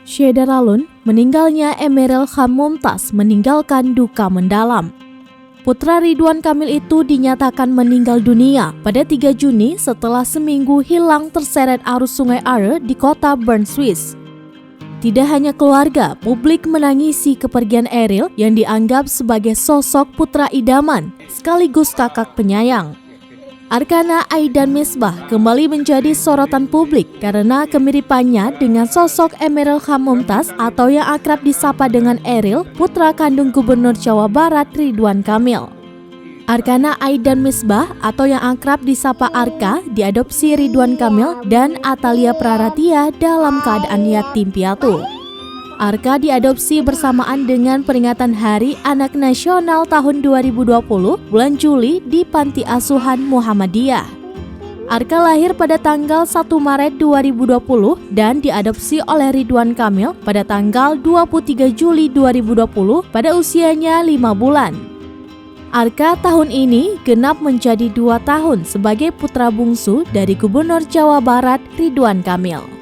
Syeda Ralun, meninggalnya Emeril Khan Mumtaz meninggalkan duka mendalam. Putra Ridwan Kamil itu dinyatakan meninggal dunia pada 3 Juni setelah seminggu hilang terseret arus Sungai Are di kota Bern, Swiss. Tidak hanya keluarga, publik menangisi kepergian Eril yang dianggap sebagai sosok putra idaman sekaligus kakak penyayang. Arkana Aidan Misbah kembali menjadi sorotan publik karena kemiripannya dengan sosok Emeril Khan Mumtaz atau yang akrab disapa dengan Eril, putra kandung Gubernur Jawa Barat Ridwan Kamil. Arkana Aidan Misbah atau yang akrab disapa Arka diadopsi Ridwan Kamil dan Atalia Praratia dalam keadaan yatim piatu. Arka diadopsi bersamaan dengan peringatan Hari Anak Nasional tahun 2020 bulan Juli di Panti Asuhan Muhammadiyah. Arka lahir pada tanggal 1 Maret 2020 dan diadopsi oleh Ridwan Kamil pada tanggal 23 Juli 2020 pada usianya 5 bulan. Arka tahun ini genap menjadi 2 tahun sebagai putra bungsu dari Gubernur Jawa Barat Ridwan Kamil.